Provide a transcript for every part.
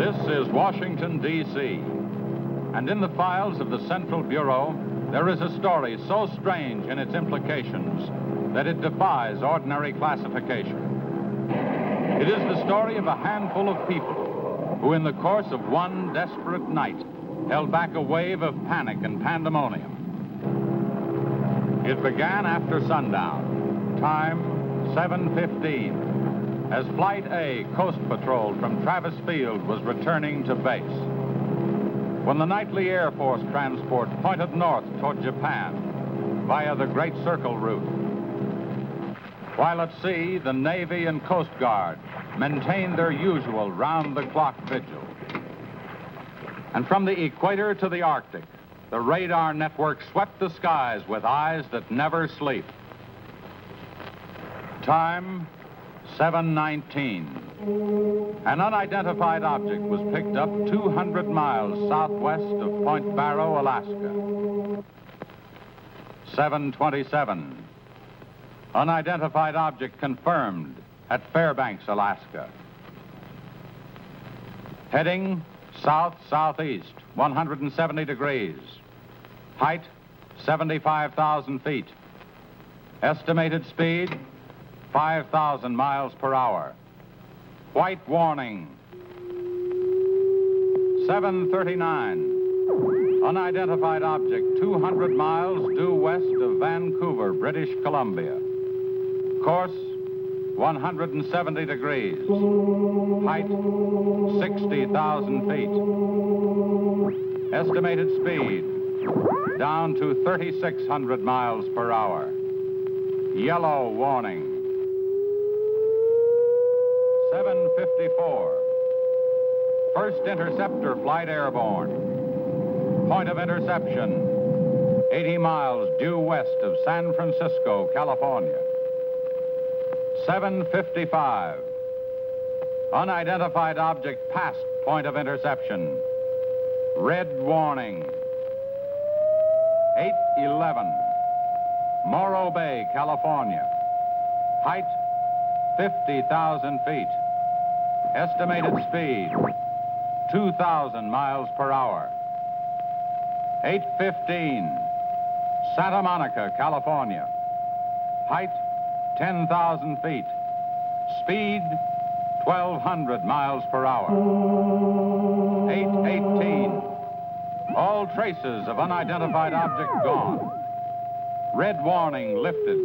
This is Washington, D.C., and in the files of the Central Bureau, there is a story so strange in its implications that it defies ordinary classification. It is the story of a handful of people who, in the course of one desperate night, held back a wave of panic and pandemonium. It began after sundown, time 7:15. As Flight A, Coast Patrol from Travis Field, was returning to base. When the nightly Air Force transport pointed north toward Japan via the Great Circle route. While at sea, the Navy and Coast Guard maintained their usual round-the-clock vigil. And from the equator to the Arctic, the radar network swept the skies with eyes that never sleep. Time 7:19. An unidentified object was picked up 200 miles southwest of Point Barrow, Alaska. 7:27. Unidentified object confirmed at Fairbanks, Alaska. Heading south-southeast, 170 degrees. Height, 75,000 feet. Estimated speed, 5,000 miles per hour. White warning. 7:39. Unidentified object 200 miles due west of Vancouver, British Columbia. Course 170 degrees. Height 60,000 feet. Estimated speed down to 3,600 miles per hour. Yellow warning. 7:54. First interceptor flight airborne. Point of interception, 80 miles due west of San Francisco, California. 7:55. Unidentified object past point of interception. Red warning. 8:11. Morro Bay, California. Height, 50,000 feet. Estimated speed, 2,000 miles per hour. 8:15. Santa Monica, California. Height, 10,000 feet. Speed, 1,200 miles per hour. 8:18. All traces of unidentified object gone. Red warning lifted.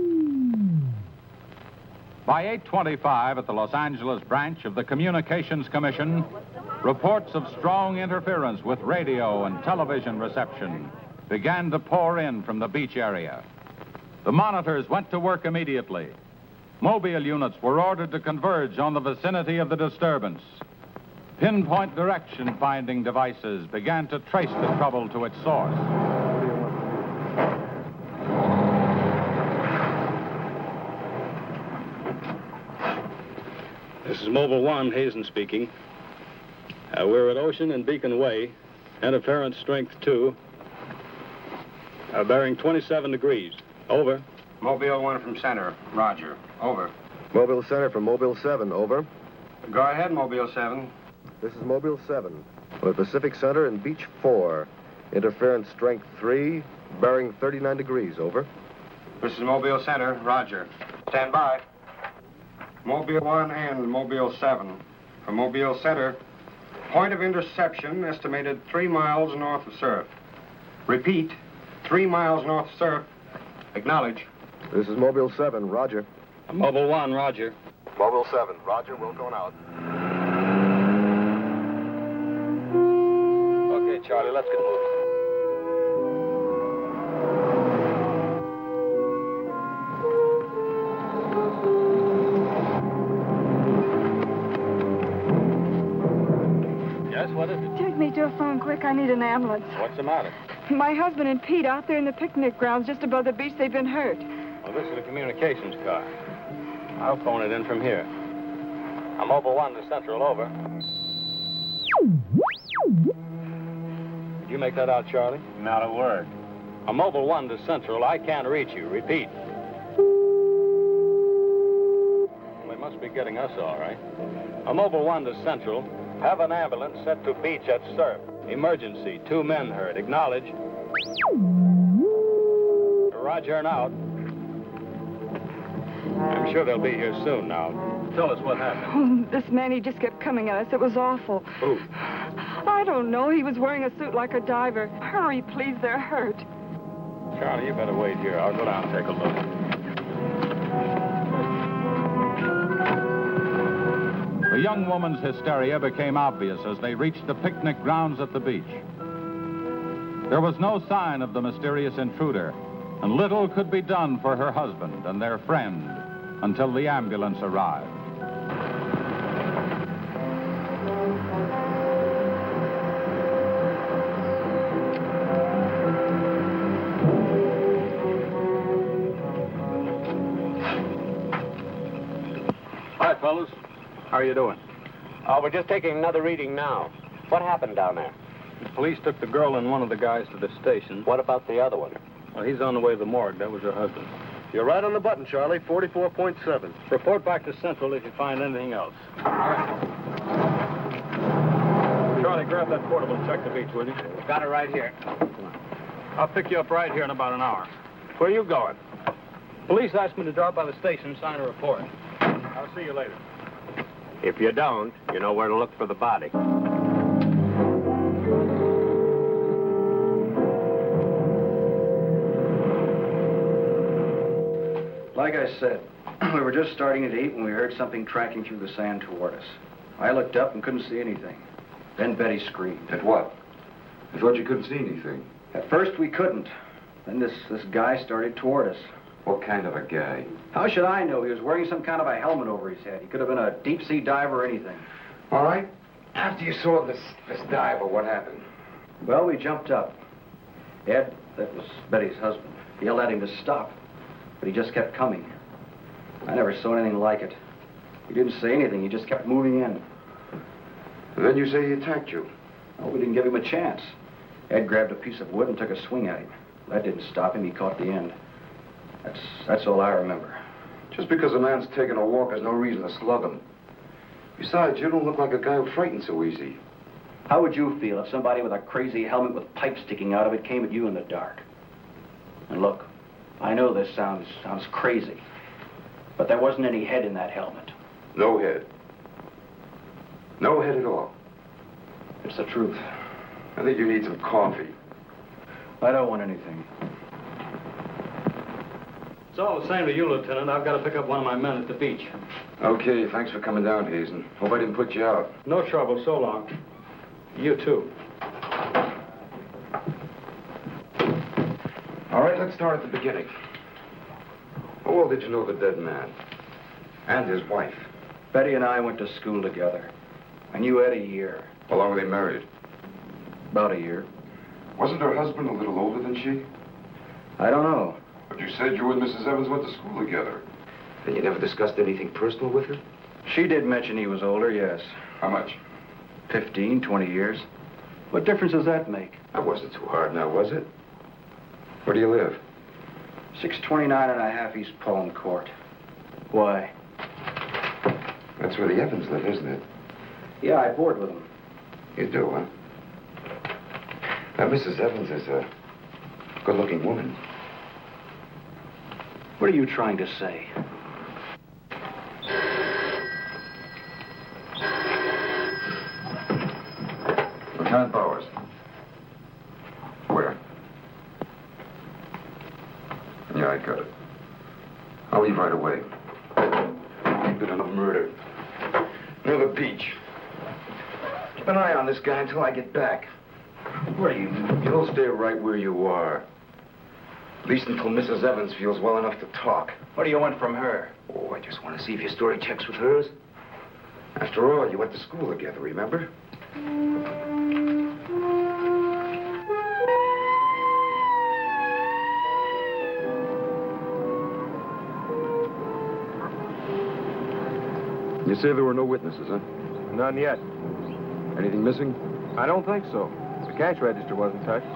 By 8:25 at the Los Angeles branch of the Communications Commission, reports of strong interference with radio and television reception began to pour in from the beach area. The monitors went to work immediately. Mobile units were ordered to converge on the vicinity of the disturbance. Pinpoint direction-finding devices began to trace the trouble to its source. This is Mobile 1, Hazen speaking. We're at Ocean and Beacon Way, interference strength 2, bearing 27 degrees. Over. Mobile 1 from center, roger. Over. Mobile Center from Mobile 7, over. Go ahead, Mobile 7. This is Mobile 7. We're Pacific Center and Beach 4. Interference strength 3, bearing 39 degrees, over. This is Mobile Center, roger. Stand by. Mobile 1 and Mobile 7. From Mobile Center, point of interception estimated 3 miles north of surf. Repeat, 3 miles north of surf. Acknowledge. This is Mobile 7, roger. Mobile 1, roger. Mobile 7, roger, we're going out. Okay, Charlie, let's get moving. Yes, what is it? Take me to a phone quick. I need an ambulance. What's the matter? My husband and Pete out there in the picnic grounds just above the beach. They've been hurt. Well, this is a communications car. I'll phone it in from here. I'm Mobile 1 to Central, over. Did you make that out, Charlie? Not a word. I'm Mobile 1 to Central. I can't reach you. Repeat. They must be getting us all right. I'm Mobile 1 to Central. Have an ambulance sent to beach at surf. Emergency. 2 men hurt. Acknowledge. Roger and out. I'm sure they'll be here soon now. Tell us what happened. Oh, this man, he just kept coming at us. It was awful. Who? I don't know. He was wearing a suit like a diver. Hurry, please. They're hurt. Charlie, you better wait here. I'll go down and take a look. The young woman's hysteria became obvious as they reached the picnic grounds at the beach. There was no sign of the mysterious intruder, and little could be done for her husband and their friend until the ambulance arrived. Hi, fellas. How are you doing? We're just taking another reading now. What happened down there? The police took the girl and one of the guys to the station. What about the other one? Well, he's on the way to the morgue. That was her husband. You're right on the button, Charlie. 44.7. Report back to Central if you find anything else. Charlie, grab that portable and check the beach, will you? Got it right here. I'll pick you up right here in about an hour. Where are you going? Police asked me to drop by the station and sign a report. I'll see you later. If you don't, you know where to look for the body. Like I said, we were just starting to eat when we heard something tracking through the sand toward us. I looked up and couldn't see anything. Then Betty screamed. At what? I thought you couldn't see anything. At first we couldn't. Then this guy started toward us. What kind of a guy? How should I know? He was wearing some kind of a helmet over his head. He could have been a deep-sea diver or anything. All right. After you saw this diver, what happened? Well, we jumped up. Ed, that was Betty's husband, yelled at him to stop. But he just kept coming. I never saw anything like it. He didn't say anything. He just kept moving in. And then you say he attacked you. Well, we didn't give him a chance. Ed grabbed a piece of wood and took a swing at him. That didn't stop him. He caught the end. That's all I remember. Just because a man's taking a walk is no reason to slug him. Besides, you don't look like a guy who frightens so easy. How would you feel if somebody with a crazy helmet with pipes sticking out of it came at you in the dark? And look, I know this sounds crazy, but there wasn't any head in that helmet. No head. No head at all. It's the truth. I think you need some coffee. I don't want anything. It's all the same to you, Lieutenant. I've got to pick up one of my men at the beach. Okay, thanks for coming down, Hazen. Hope I didn't put you out. No trouble. So long. You too. All right, let's start at the beginning. How well did you know the dead man? And his wife? Betty and I went to school together. I knew Ed a year. How long were they married? About a year. Wasn't her husband a little older than she? I don't know. But you said you and Mrs. Evans went to school together. And you never discussed anything personal with her? She did mention he was older, yes. How much? 15, 20 years. What difference does that make? That wasn't too hard now, was it? Where do you live? 629 and a half East Palm Court. Why? That's where the Evans live, isn't it? Yeah, I board with them. You do, huh? Now, Mrs. Evans is a good-looking woman. What are you trying to say? Lieutenant Bowers. Where? Yeah, I got it. I'll leave right away. Keep it on a murder. Near the beach. Keep an eye on this guy until I get back. What are you? You'll stay right where you are. At least until Mrs. Evans feels well enough to talk. What do you want from her? Oh, I just want to see if your story checks with hers. After all, you went to school together, remember? You say there were no witnesses, huh? None yet. Anything missing? I don't think so. The cash register wasn't touched.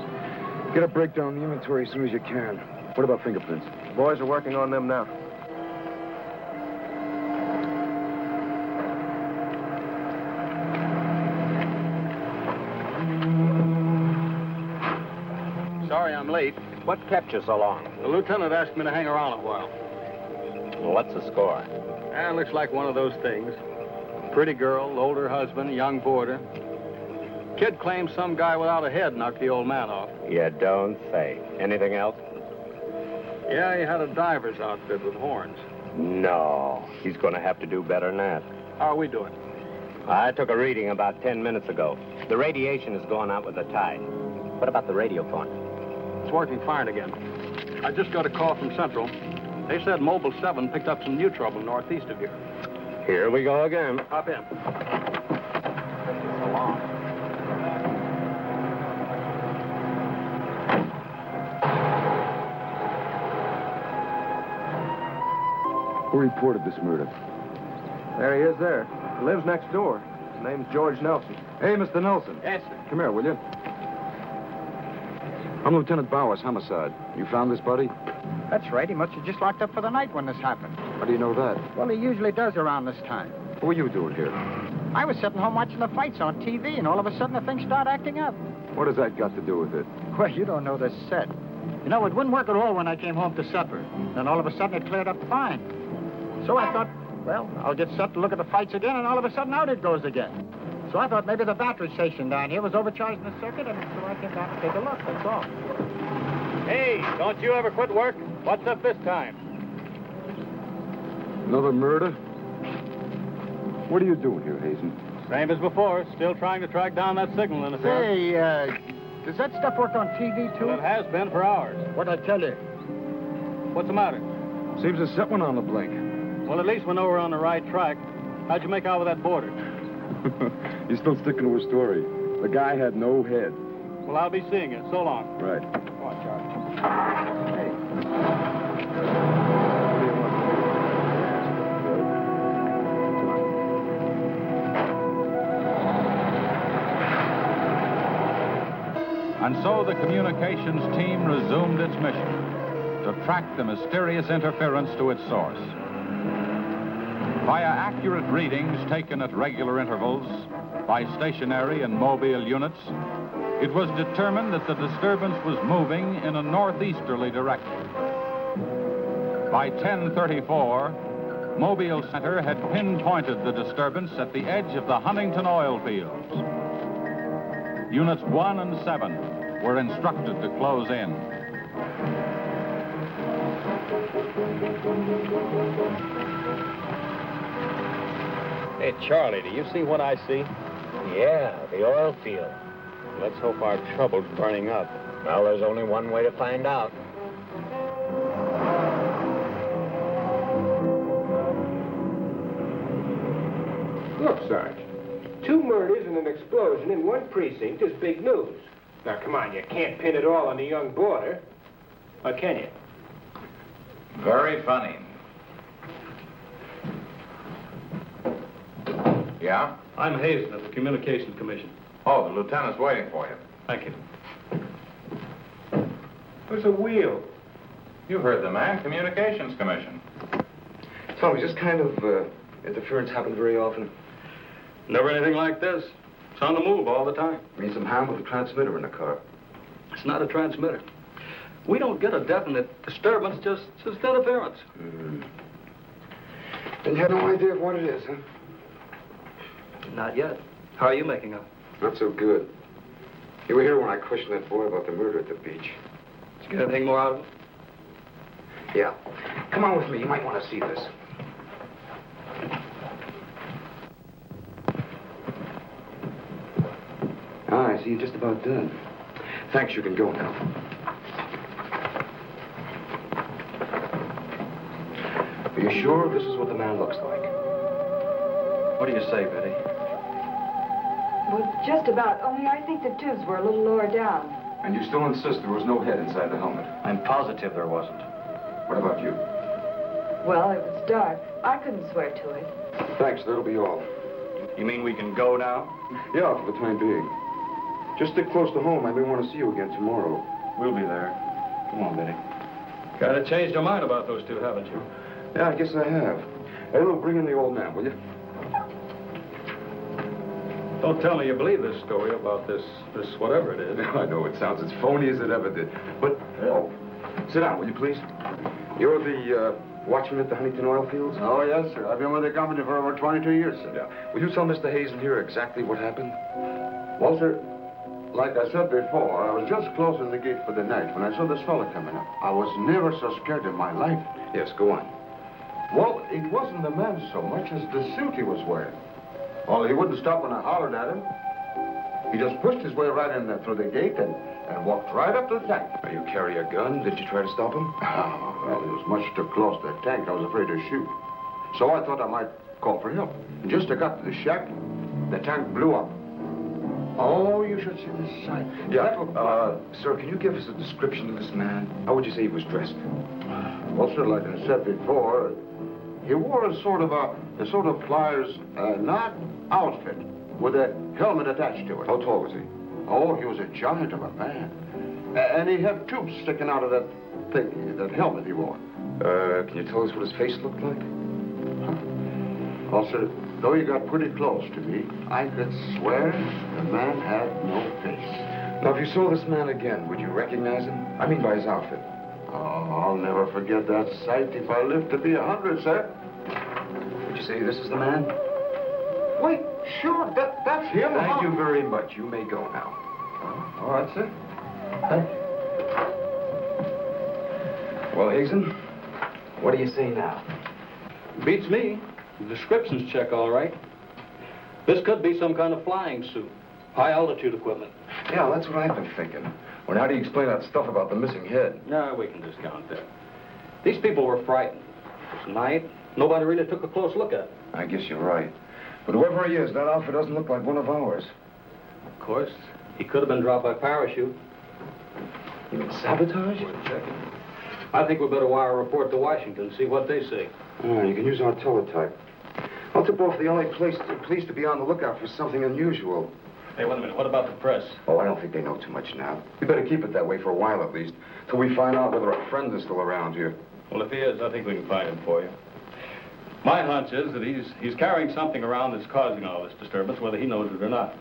Get a breakdown of the inventory as soon as you can. What about fingerprints? Boys are working on them now. I'm late. What kept you so long? The lieutenant asked me to hang around a while. Well, what's the score? Looks like one of those things. Pretty girl, older husband, young boarder. Kid claims some guy without a head knocked the old man off. You don't say. Anything else? Yeah, he had a diver's outfit with horns. No. He's going to have to do better than that. How are we doing? I took a reading about 10 minutes ago. The radiation is going out with the tide. What about the radio phone? It's working fine again. I just got a call from Central. They said Mobile 7 picked up some new trouble northeast of here. Here we go again. Hop in. So long. Who reported this murder? There he is there. He lives next door. His name's George Nelson. Hey, Mr. Nelson. Yes, sir. Come here, will you? I'm Lieutenant Bowers, homicide. You found this buddy? That's right. He must have just locked up for the night when this happened. How do you know that? Well, he usually does around this time. What were you doing here? I was sitting home watching the fights on TV, and all of a sudden the thing started acting up. What has that got to do with it? Well, you don't know this set. You know, it wouldn't work at all when I came home to supper. Then all of a sudden it cleared up fine. So I thought, well, I'll get set to look at the fights again, and all of a sudden out it goes again. So I thought maybe the battery station down here was overcharged in the circuit, and so I came down to take a look, that's all. Hey, don't you ever quit work? What's up this time? Another murder? What are you doing here, Hazen? Same as before. Still trying to track down that signal interference. Hey, does that stuff work on TV, too? Well, it has been for hours. What'd I tell you? What's the matter? Seems to set one on the blink. Well, at least we know we're on the right track. How'd you make out with that boarder? You're still sticking to a story. The guy had no head. Well, I'll be seeing you. So long. Right. Come on, Charlie. Hey. And so the communications team resumed its mission to track the mysterious interference to its source. Via accurate readings taken at regular intervals by stationary and mobile units, it was determined that the disturbance was moving in a northeasterly direction. By 10:34, Mobile Center had pinpointed the disturbance at the edge of the Huntington oil fields. Units 1 and 7 were instructed to close in. Hey, Charlie, do you see what I see? Yeah, the oil field. Let's hope our trouble's burning up. Well, there's only one way to find out. Look, Sarge. 2 murders and an explosion in one precinct is big news. Now, come on, you can't pin it all on the young boarder. Or can you? Very funny. Yeah? I'm Hazen of the Communications Commission. Oh, the lieutenant's waiting for you. Thank you. Where's the wheel? You heard the man, Communications Commission. Tommy, this kind of interference happened very often. Never anything like this. It's on the move all the time. I mean, some ham with a transmitter in the car. It's not a transmitter. We don't get a definite disturbance, just interference. And you have no idea of what it is, huh? Not yet. How are you making out? Not so good. You were here when I questioned that boy about the murder at the beach. Did you get anything more out of it? Yeah. Come on with me. You might want to see this. Ah, I see you're just about done. Thanks, you can go now. Are you sure this is what the man looks like? What do you say, Betty? Well, just about, only I think the tubes were a little lower down. And you still insist there was no head inside the helmet? I'm positive there wasn't. What about you? Well, it was dark. I couldn't swear to it. Thanks, that'll be all. You mean we can go now? Yeah, for the time being. Just stick close to home. I may want to see you again tomorrow. We'll be there. Come on, Betty. Kind of changed your mind about those two, haven't you? Yeah, I guess I have. Hey, look, bring in the old man, will you? Don't tell me you believe this story about this whatever it is. I know it sounds as phony as it ever did. But, oh, sit down, will you please? You're the watchman at the Huntington oil fields? Oh, yes, sir. I've been with the company for over 22 years, sir. Yeah. Will you tell Mr. Hazen here exactly what happened? Well, sir, like I said before, I was just closing the gate for the night when I saw this fella coming up. I was never so scared in my life. Yes, go on. Well, it wasn't the man so much as the suit he was wearing. Well, he wouldn't stop when I hollered at him. He just pushed his way right in there through the gate and walked right up to the tank. Now, you carry a gun. Did you try to stop him? Oh, well, he was much too close to the tank. I was afraid to shoot. So I thought I might call for help. And just as I got to the shack, the tank blew up. Oh, you should see the sight. Yeah, sir, can you give us a description of this man? How would you say he was dressed? Well, sir, like I said before, he wore a sort of flyer's knot outfit with a helmet attached to it. How tall was he? Oh, he was a giant of a man. And he had tubes sticking out of that thing, that helmet he wore. Can you tell us what his face looked like? Well, sir, though he got pretty close to me, I could swear the man had no face. Now, if you saw this man again, would you recognize him? I mean by his outfit. Oh, I'll never forget that sight if I live to be 100, sir. Would you say this is the man? Wait, sure, that's him. Thank you very much. You may go now. All right, sir. Thank you. Well, Hazen, what do you say now? Beats me. The descriptions check all right. This could be some kind of flying suit. High altitude equipment. Yeah, that's what I've been thinking. Well, how do you explain that stuff about the missing head? No, we can discount that. These people were frightened. It was night. Nobody really took a close look at it. I guess you're right. But whoever he is, that outfit doesn't look like one of ours. Of course, he could have been dropped by parachute. You mean sabotage? We're checking. I think we better wire a report to Washington, see what they say. Oh, you can use our teletype. I'll tip off the LA police to be on the lookout for something unusual. Hey, wait a minute. What about the press? Oh, I don't think they know too much now. We better keep it that way for a while at least, till we find out whether our friend is still around here. Well, if he is, I think we can find him for you. My hunch is that he's carrying something around that's causing all this disturbance, whether he knows it or not.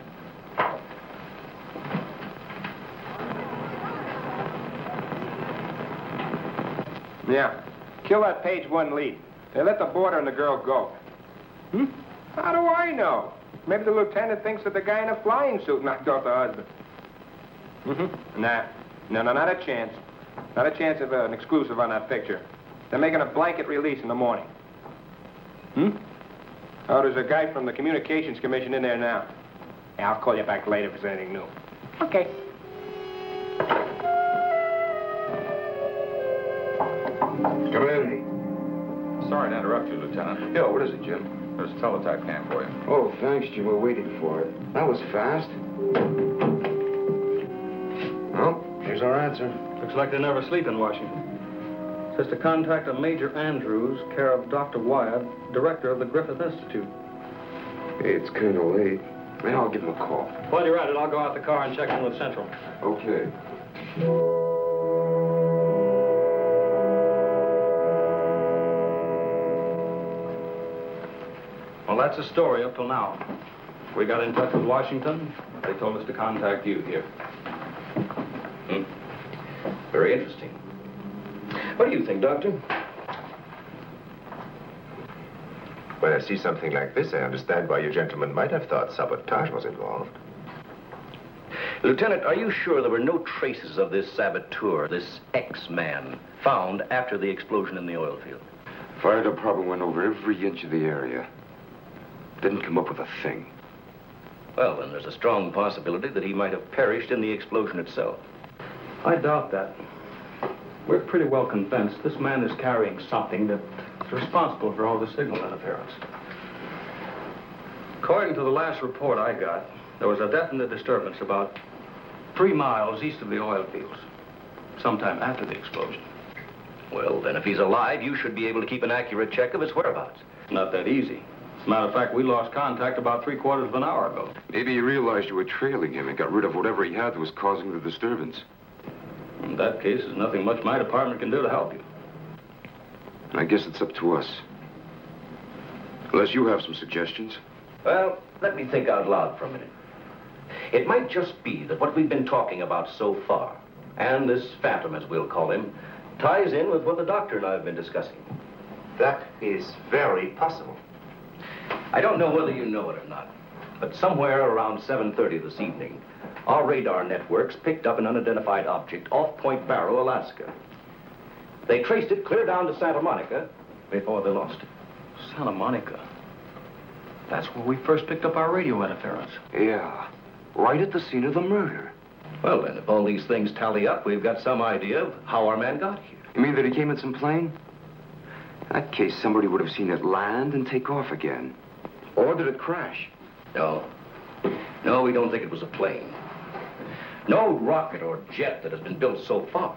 Yeah. Kill that page 1 lead. They let the boarder and the girl go. How do I know? Maybe the lieutenant thinks that the guy in a flying suit knocked off the husband. Nah. No, not a chance. Not a chance of an exclusive on that picture. They're making a blanket release in the morning. Oh, there's a guy from the Communications Commission in there now. Yeah, I'll call you back later if there's anything new. Okay. Come in. Sorry to interrupt you, Lieutenant. Yeah, what is it, Jim? There's a teletype cam for you. Oh, thanks, Jim. We're waiting for it. That was fast. Well, here's our answer. Looks like they never sleep in Washington. Says to contact a Major Andrews, care of Dr. Wyatt, director of the Griffith Institute. Hey, it's kind of late. Maybe I'll give him a call. While you're at it, I'll go out the car and check in with Central. Okay. Well, that's the story up till now. We got in touch with Washington. They told us to contact you here. Very interesting. What do you think, Doctor? When I see something like this, I understand why you gentlemen might have thought sabotage was involved. Lieutenant, are you sure there were no traces of this saboteur, this X-man, found after the explosion in the oil field? Fire department went over every inch of the area. Didn't come up with a thing. Well, then there's a strong possibility that he might have perished in the explosion itself. I doubt that. We're pretty well convinced this man is carrying something that's responsible for all the signal interference. According to the last report I got, there was a definite disturbance about 3 miles east of the oil fields, sometime after the explosion. Well, then if he's alive, you should be able to keep an accurate check of his whereabouts. Not that easy. As a matter of fact, we lost contact about 3/4 of an hour ago. Maybe he realized you were trailing him and got rid of whatever he had that was causing the disturbance. In that case, there's nothing much my department can do to help you. I guess it's up to us. Unless you have some suggestions. Well, let me think out loud for a minute. It might just be that what we've been talking about so far, and this phantom, as we'll call him, ties in with what the doctor and I have been discussing. That is very possible. I don't know whether you know it or not, but somewhere around 7:30 this evening, our radar networks picked up an unidentified object off Point Barrow, Alaska. They traced it clear down to Santa Monica before they lost it. Santa Monica. That's where we first picked up our radio interference. Yeah, right at the scene of the murder. Well, then, if all these things tally up, we've got some idea of how our man got here. You mean that he came in some plane? In that case, somebody would have seen it land and take off again. Or did it crash? No. No, we don't think it was a plane. No rocket or jet that has been built so far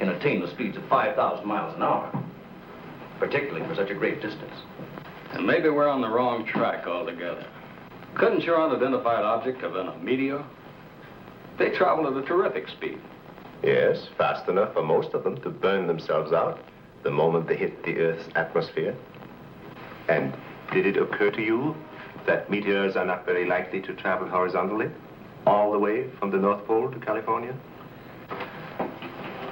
can attain the speeds of 5,000 miles an hour, particularly for such a great distance. And maybe we're on the wrong track altogether. Couldn't your unidentified object have been a meteor? They travel at a terrific speed. Yes, fast enough for most of them to burn themselves out the moment they hit the Earth's atmosphere. And did it occur to you that meteors are not very likely to travel horizontally, all the way from the North Pole to California?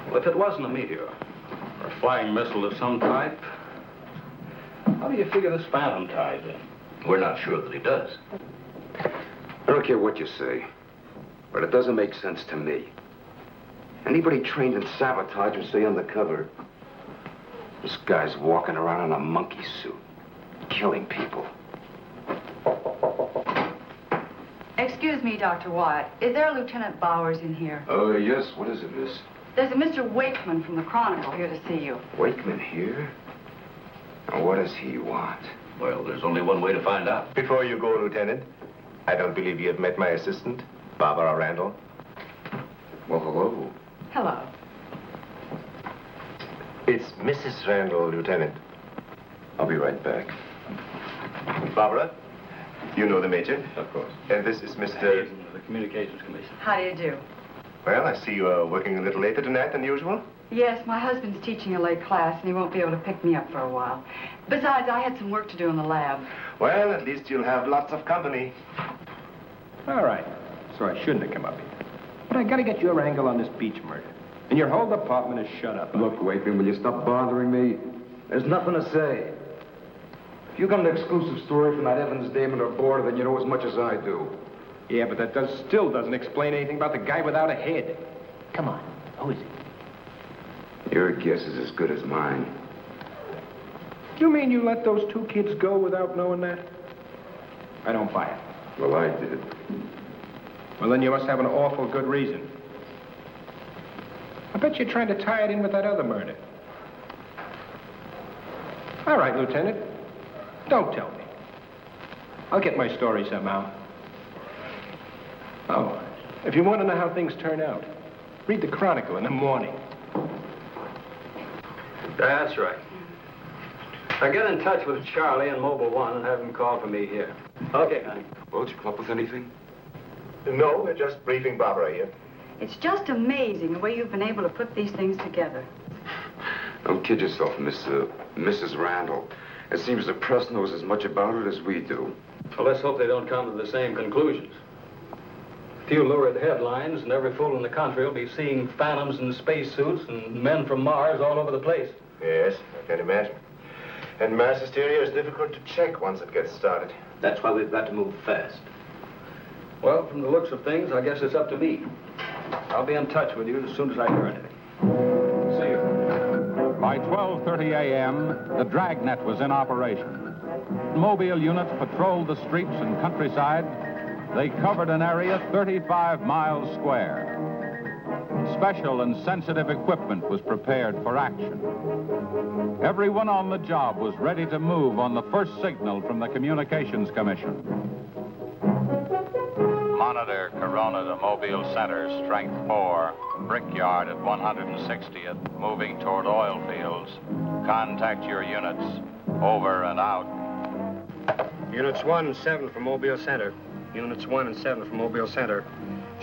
Well, if it wasn't a meteor, or a flying missile of some type, how do you figure this phantom ties in? We're not sure that he does. I don't care what you say, but it doesn't make sense to me. Anybody trained in sabotage would stay undercover. This guy's walking around in a monkey suit, killing people. Excuse me, Dr. Wyatt. Is there a Lieutenant Bowers in here? Oh, yes. What is it, miss? There's a Mr. Wakeman from the Chronicle here to see you. Wakeman here? Now, what does he want? Well, there's only one way to find out. Before you go, Lieutenant, I don't believe you have met my assistant, Barbara Randall. Well, hello. Hello. It's Mrs. Randall, Lieutenant. I'll be right back. Barbara, you know the Major. Of course. And this is Mr. He's in the Communications Commission. How do you do? Well, I see you are working a little later tonight than usual. Yes, my husband's teaching a late class, and he won't be able to pick me up for a while. Besides, I had some work to do in the lab. Well, at least you'll have lots of company. All right. So I shouldn't have come up here. But I gotta get your angle on this Beach murder. And your whole department is shut up. Look, Wakeman, will you stop bothering me? There's nothing to say. If you got an exclusive story from that Evans Damon or Board, then you know as much as I do. Yeah, but that still doesn't explain anything about the guy without a head. Come on. Who is he? Your guess is as good as mine. You mean you let those two kids go without knowing that? I don't buy it. Well, I did. Well, then you must have an awful good reason. I bet you're trying to tie it in with that other murder. All right, Lieutenant. Don't tell me. I'll get my story somehow. Oh, if you want to know how things turn out, read the Chronicle in the morning. That's right. Now get in touch with Charlie in Mobile 1 and have him call for me here. Okay, honey. Well, did you come up with anything? No, we're just briefing Barbara here. It's just amazing the way you've been able to put these things together. Don't kid yourself, Mrs. Randall. It seems the press knows as much about it as we do. Well, let's hope they don't come to the same conclusions. A few lurid headlines, and every fool in the country will be seeing phantoms in spacesuits and men from Mars all over the place. Yes, I can imagine. And mass hysteria is difficult to check once it gets started. That's why we've got to move fast. Well, from the looks of things, I guess it's up to me. I'll be in touch with you as soon as I hear anything. See you. By 12:30 a.m., the dragnet was in operation. Mobile units patrolled the streets and countryside. They covered an area 35 miles square. Special and sensitive equipment was prepared for action. Everyone on the job was ready to move on the first signal from the Communications Commission. Monitor Corona to Mobile Center, strength 4, Brickyard at 160th, moving toward oil fields. Contact your units. Over and out. Units 1 and 7 from Mobile Center. Units 1 and 7 from Mobile Center.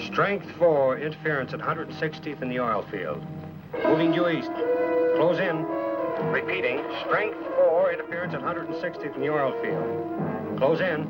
Strength 4, interference at 160th in the oil field. Moving due east. Close in. Repeating, strength 4, interference at 160th in the oil field. Close in.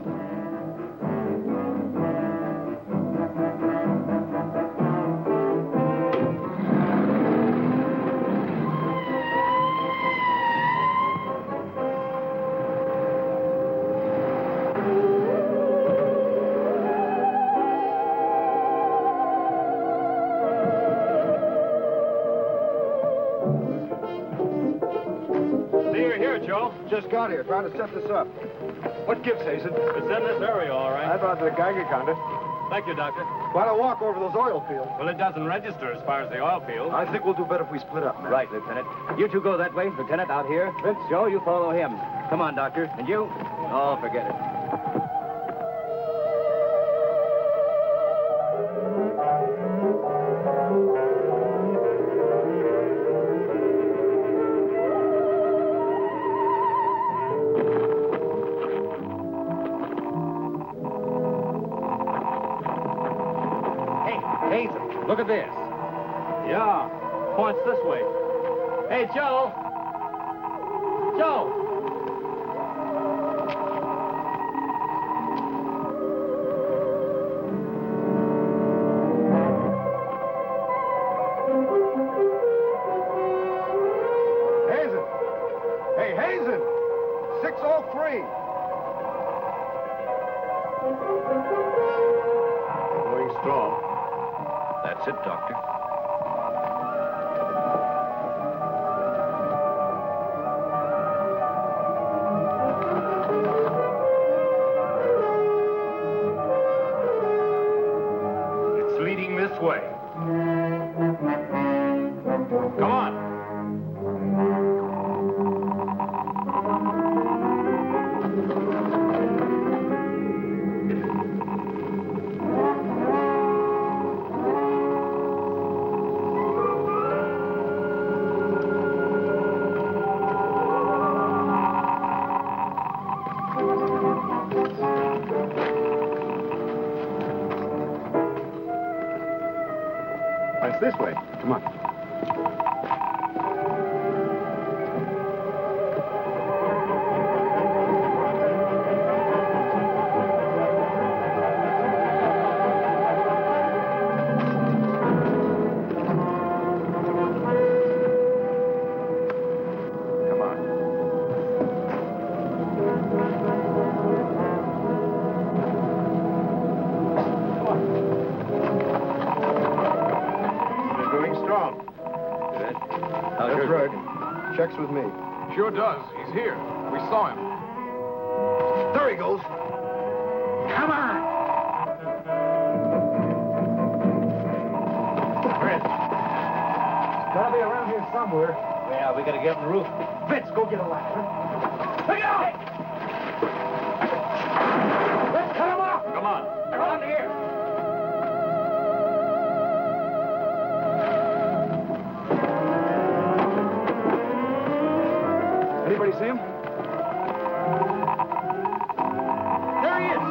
just got here, trying to set this up. What gives, Hazen? It's in this area, all right. I brought the Geiger counter. Thank you, Doctor. Why don't walk over those oil fields? Well, it doesn't register as far as the oil field. I think we'll do better if we split up, man. Right, Lieutenant. You two go that way. Lieutenant, out here. Vince. Joe, you follow him. Come on, Doctor. And you? Oh, forget it. Look at this. Yeah, points this way. Hey, Joe. Joe. Hazen. Hey, Hazen. 603. Going strong. That's it, Doctor. It's leading this way. Come on. It's this way. Come on. That's right. Checks with me. Sure does. He's here. We saw him. There he goes. Come on. Gotta be around here somewhere. Yeah, we gotta get up the roof. Vince, go get a ladder. Look out! Let's cut him off! Come on. Around here. Anybody see him? There he is!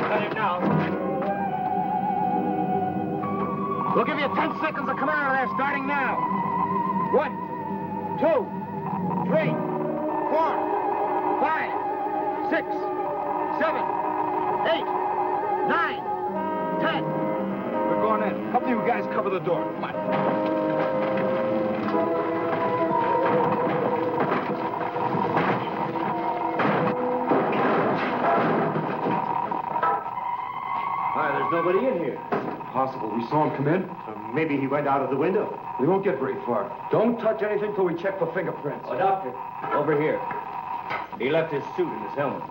Cut him now. We'll give you 10 seconds to come out of there, starting now. 1, 2, 3, 4, 5, 6, 7, 8, 9, 10. We're going in. A couple of you guys cover the door. Come on. Why, there's nobody in here. Possible. We saw him come in. Maybe he went out of the window. We won't get very far. Don't touch anything till we check for fingerprints. Oh, Doctor, over here. He left his suit and his helmet.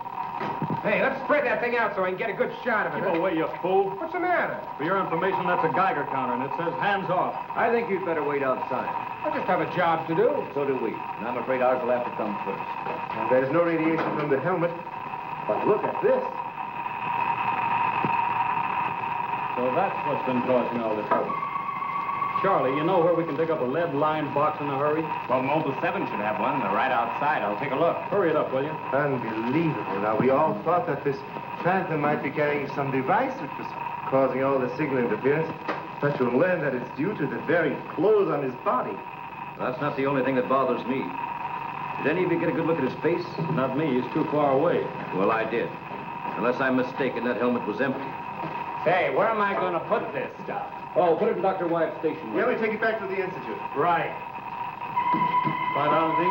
Hey, let's spread that thing out so I can get a good shot of it. Keep away, you fool. What's the matter? For your information, that's a Geiger counter, and it says hands off. I think you'd better wait outside. I just have a job to do. So do we. And I'm afraid ours will have to come first. There's no radiation from the helmet. But look at this. So that's what's been causing all the trouble. Charlie, you know where we can pick up a lead-lined box in a hurry? Well, Mobile 7 should have one. They're right outside. I'll take a look. Hurry it up, will you? Unbelievable. Now, we all thought that this phantom might be carrying some device which was causing all the signal interference. But you'll learn that it's due to the very clothes on his body. That's not the only thing that bothers me. Did any of you get a good look at his face? Not me. He's too far away. Well, I did. Unless I'm mistaken, that helmet was empty. Say, where am I going to put this stuff? Oh, put it in Dr. Wyatt's station. Let me take it back to the Institute. Right. Lie down, Z.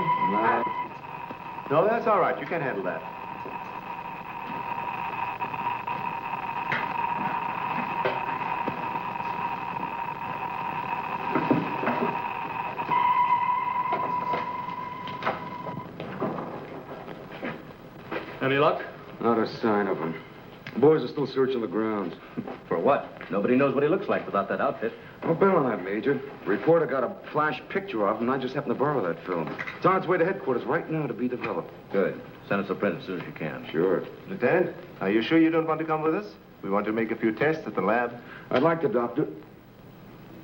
No, that's all right. You can handle that. Any luck? Not a sign of him. The boys are still searching the grounds. For what? Nobody knows what he looks like without that outfit. I'll bet on that, Major. The reporter got a flash picture of him, and I just happened to borrow that film. It's on its way to headquarters right now to be developed. Good. Send us a print as soon as you can. Sure. Lieutenant, are you sure you don't want to come with us? We want to make a few tests at the lab. I'd like to, Doctor.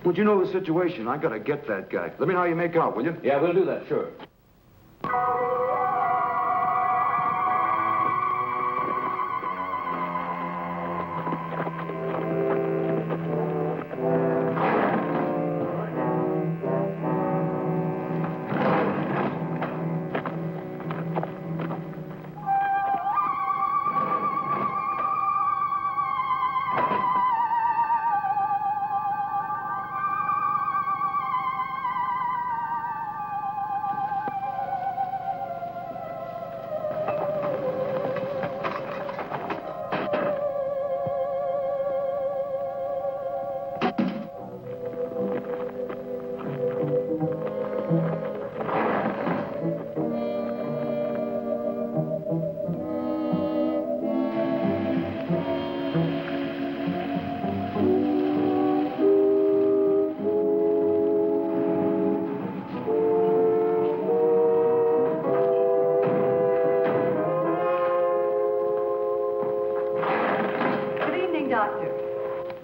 But you know the situation. I gotta get that guy. Let me know how you make out, will you? Yeah, we'll do that, sure.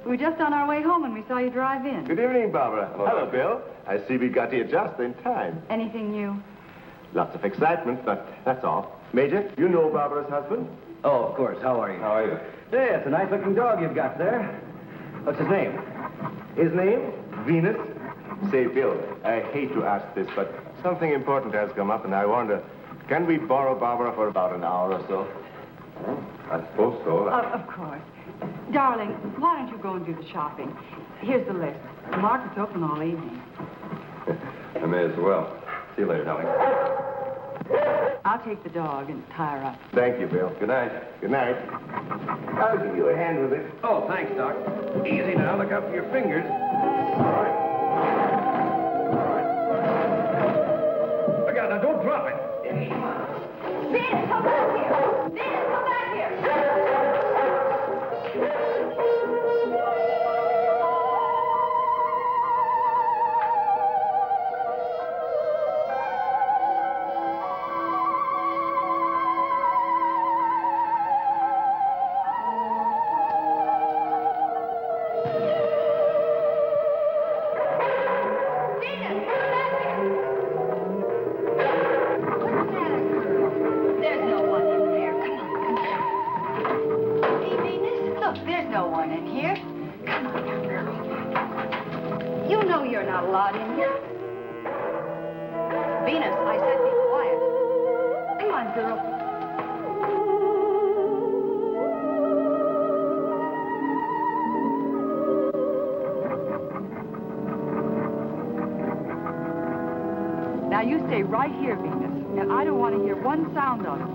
We were just on our way home when we saw you drive in. Good evening, Barbara. Hello, Bill. I see we got here just in time. Anything new? Lots of excitement, but that's all. Major, you know Barbara's husband? Oh, of course. How are you? How are you? Yeah, it's a nice-looking dog you've got there. What's his name? His name? Venus. Say, Bill, I hate to ask this, but something important has come up, and I wonder, can we borrow Barbara for about an hour or so? I suppose so. Of course. Darling, why don't you go and do the shopping? Here's the list. The market's open all evening. I may as well. See you later, darling. I'll take the dog and tie her up. Thank you, Bill. Good night. Good night. I'll give you a hand with it. Oh, thanks, Doc. Easy now. Look out for your fingers. All right. Look out now. Don't drop it. Venus, come back here! Venus, come back here! Now, you stay right here, Venus, and I don't want to hear one sound of it.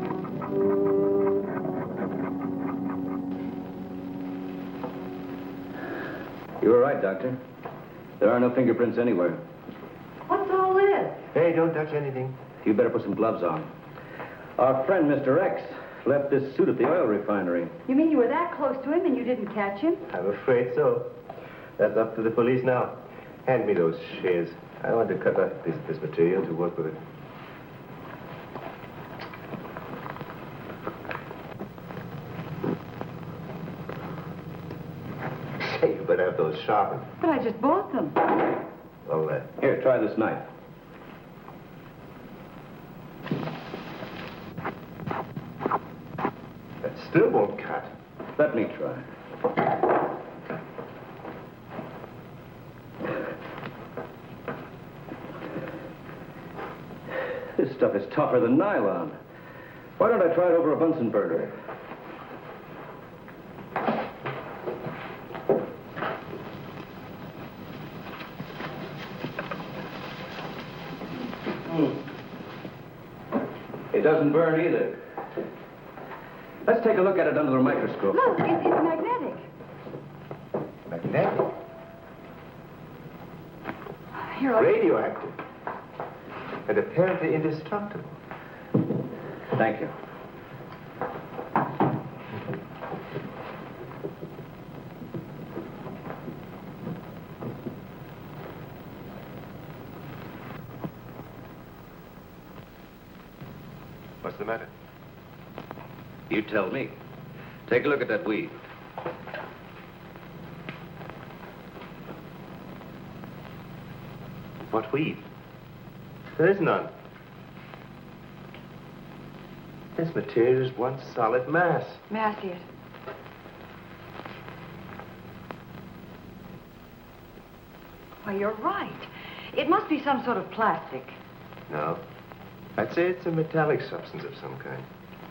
You were right, Doctor. There are no fingerprints anywhere. What's all this? Hey, don't touch anything. You better put some gloves on. Our friend, Mr. X, left this suit at the oil refinery. You mean you were that close to him and you didn't catch him? I'm afraid so. That's up to the police now. Hand me those shears. I want to cut up this material to work with it. Say, you better have those sharpened. But I just bought them. Well, Here, try this knife. that still won't cut. Let me try. This stuff is tougher than nylon. Why don't I try it over a Bunsen burner? It doesn't burn either. Let's take a look at it under the microscope. Look, it's magnetic. Magnetic? Here, I'll... Radioactive. And apparently indestructible. Thank you. What's the matter? You tell me. Take a look at that weed. What weed? There is none. This material is one solid mass. May I see it? Why, you're right. It must be some sort of plastic. No. I'd say it's a metallic substance of some kind.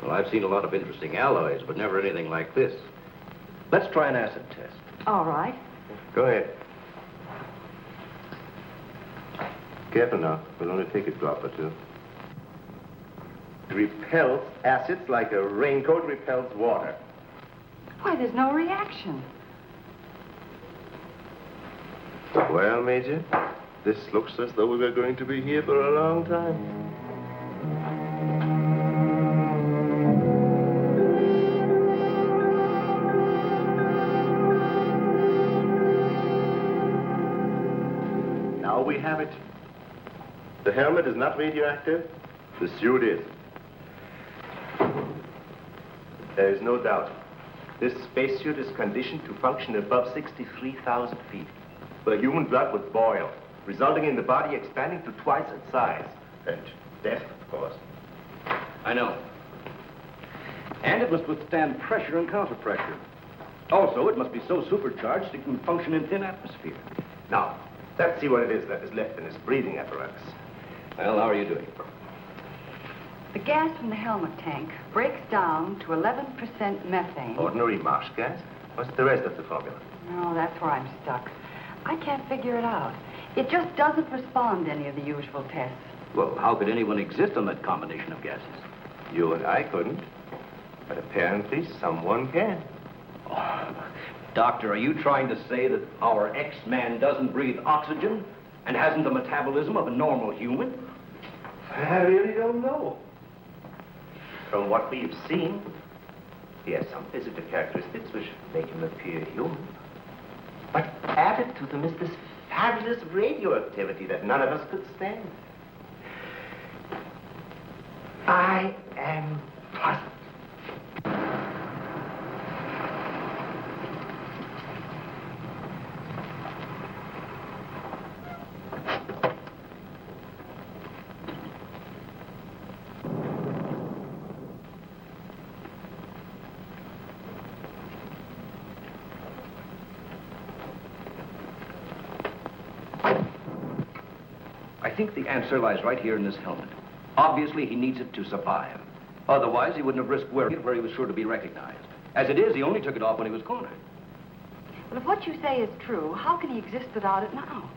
Well, I've seen a lot of interesting alloys, but never anything like this. Let's try an acid test. All right. Go ahead. Careful now. We'll only take a drop or two. It repels acids like a raincoat repels water. Why, there's no reaction. Well, Major, this looks as though we were going to be here for a long time. Now we have it. The helmet is not radioactive. The suit is. There is no doubt. This spacesuit is conditioned to function above 63,000 feet, where human blood would boil, resulting in the body expanding to twice its size. And death, of course. I know. And it must withstand pressure and counterpressure. Also, it must be so supercharged it can function in thin atmosphere. Now, let's see what it is that is left in this breathing apparatus. Well, how are you doing? The gas from the helmet tank breaks down to 11% methane. Ordinary marsh gas? What's the rest of the formula? No, that's where I'm stuck. I can't figure it out. It just doesn't respond to any of the usual tests. Well, how could anyone exist on that combination of gases? You and I couldn't. But apparently someone can. Oh, Doctor, are you trying to say that our X-Man doesn't breathe oxygen and hasn't the metabolism of a normal human? I really don't know. From what we've seen, he has some physical characteristics which make him appear human. But added to them is this fabulous radioactivity that none of us could stand. I am puzzled. I think the answer lies right here in this helmet. Obviously, he needs it to survive. Otherwise, he wouldn't have risked wearing it where he was sure to be recognized. As it is, he only took it off when he was cornered. Well, if what you say is true, how can he exist without it now?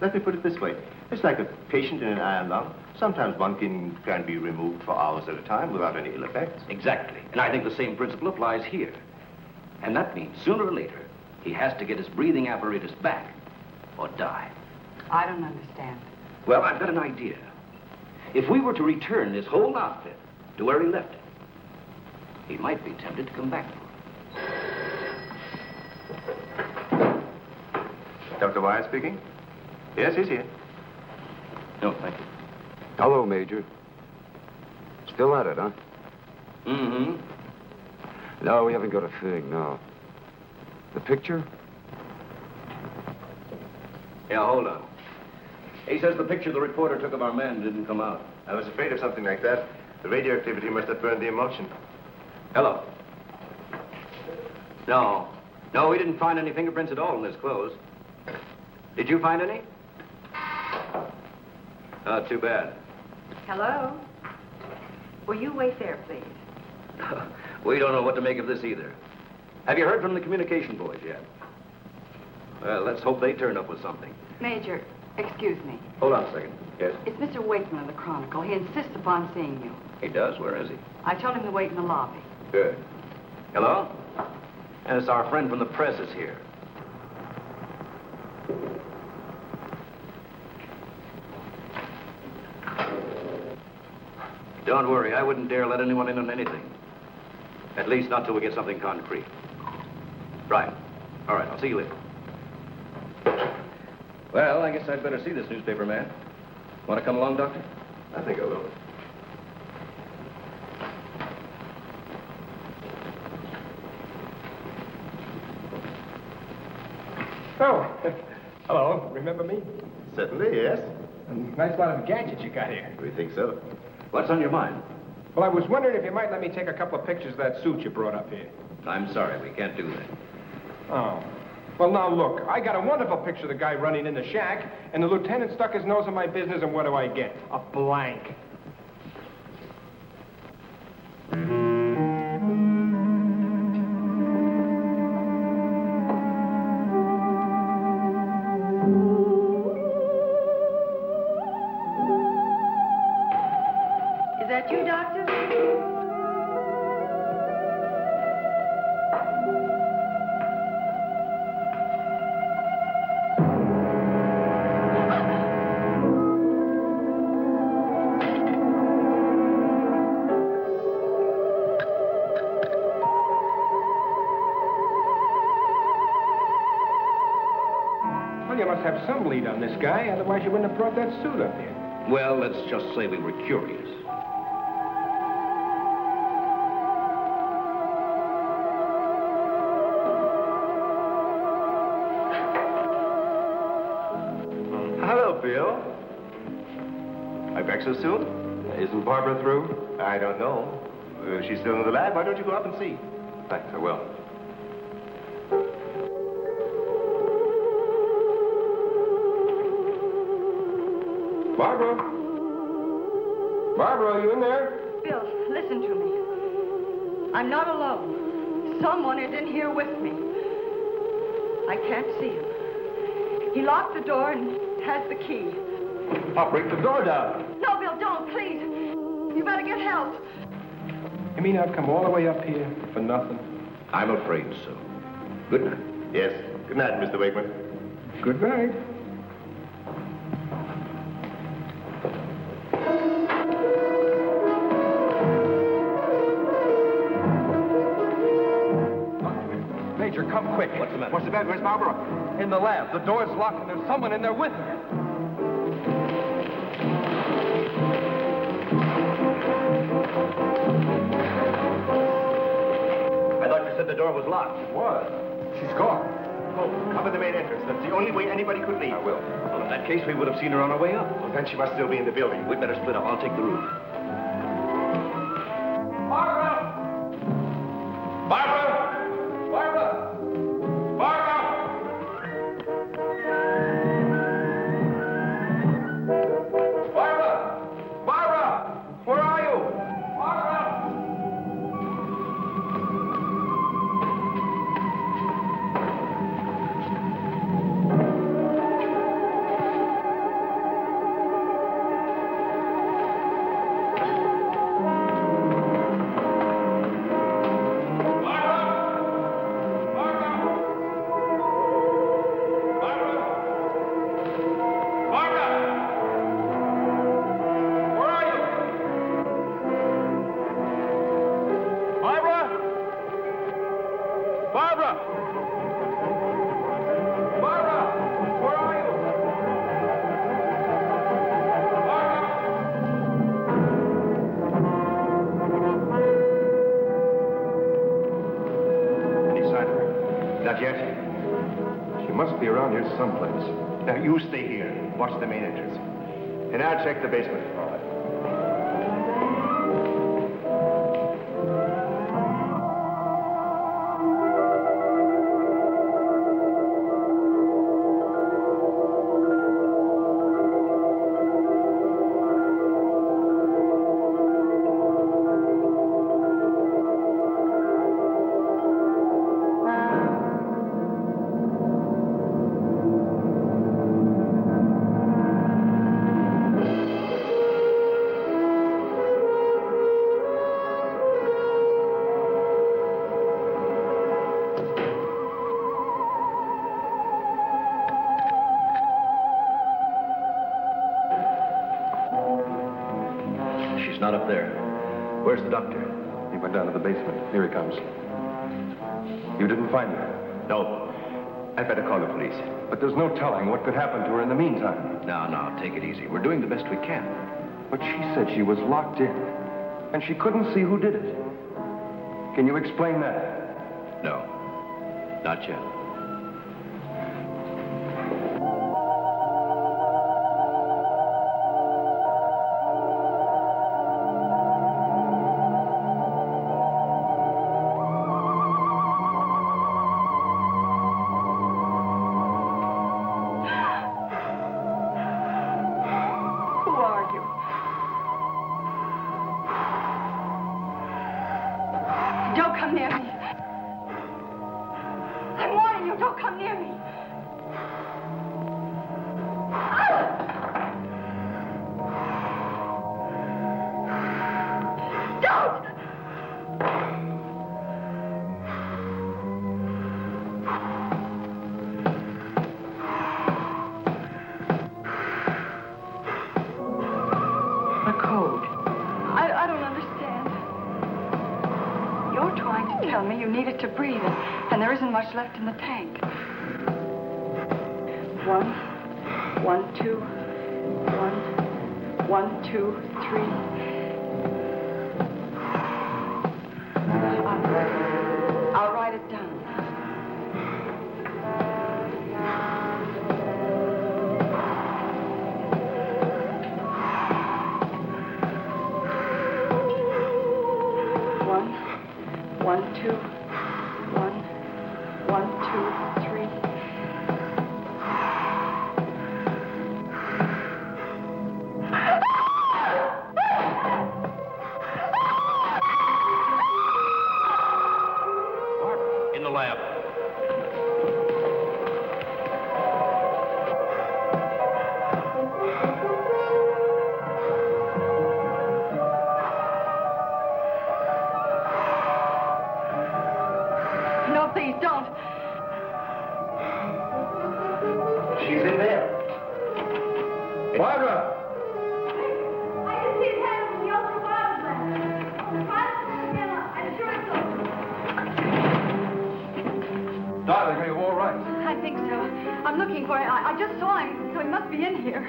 Let me put it this way. It's like a patient in an iron lung. Sometimes one can be removed for hours at a time without any ill effects. Exactly. And I think the same principle applies here. And that means sooner or later, he has to get his breathing apparatus back or die. I don't understand. Well, I've got an idea. If we were to return this whole outfit to where he left it, he might be tempted to come back for it. Dr. Wyatt speaking? Yes, he's here. No, thank you. Hello, Major. Still at it, huh? Mm-hmm. No, we haven't got a thing, no. The picture? Yeah, hold on. He says the picture the reporter took of our man didn't come out. I was afraid of something like that. The radioactivity must have burned the emulsion. Hello. No. No, we didn't find any fingerprints at all in his clothes. Did you find any? Oh, too bad. Hello? Will you wait there, please? We don't know what to make of this either. Have you heard from the communication boys yet? Well, let's hope they turn up with something. Major, excuse me. Hold on a second. Yes? It's Mr. Wakeman of the Chronicle. He insists upon seeing you. He does? Where is he? I told him to wait in the lobby. Good. Hello? And it's our friend from the press is here. Don't worry, I wouldn't dare let anyone in on anything. At least not till we get something concrete. Right. All right, I'll see you later. Well, I guess I'd better see this newspaper man. Want to come along, Doctor? I think I will. Oh, hello. Remember me? Certainly, yes. A nice lot of gadgets you got here. We think so. What's on your mind? Well, I was wondering if you might let me take a couple of pictures of that suit you brought up here. I'm sorry, we can't do that. Oh. Well, now, look, I got a wonderful picture of the guy running in the shack, and the lieutenant stuck his nose in my business, and what do I get? A blank. Is that you, Doctor? Well, you must have some lead on this guy, otherwise you wouldn't have brought that suit up here. Well, let's just say we were curious. Hello, Bill. Are you back so soon? Isn't Barbara through? I don't know. She's still in the lab. Why don't you go up and see? Thanks, I will. Barbara? Barbara, are you in there? Bill, listen to me. I'm not alone. Someone is in here with me. I can't see him. He locked the door and has the key. I'll break the door down. No, Bill, don't, please. You better get help. You mean I've come all the way up here for nothing? I'm afraid so. Good night. Yes. Good night, Mr. Wakeman. Good night. Major, come quick. What's the matter? What's the matter? Where's Barbara? In the lab. The door's locked and there's someone in there with her. I thought you said the door was locked. It was. She's gone. Oh, cover the main entrance. That's the only way anybody could leave. I will. Well, in that case, we would have seen her on our way up. Well, then she must still be in the building. We'd better split up. I'll take the roof. Barbara! Barbara! Barbara! Barbara! Barbara! Barbara! Where are you? Barbara! Not yet. She must be around here someplace. Now, you stay here. Watch the main entrance. And I'll check the basement. All right. not up there. Where's the doctor? He went down to the basement. Here he comes. You didn't find her? No. I'd better call the police. But there's no telling what could happen to her in the meantime. No, take it easy. We're doing the best we can. But she said she was locked in, and she couldn't see who did it. Can you explain that? No, not yet. To breathe, and there isn't much left in the tank. 1, 1, 2, 1, 1, 2, 3. I'll write it down. One, 2, 1, 2, 3. In the lab. No, please don't. She's in there. Barbara! I can see his head from the ultraviolet lens. I'm sure it's over. Darling, are you all right? I think so. I'm looking for him. I just saw him, so he must be in here.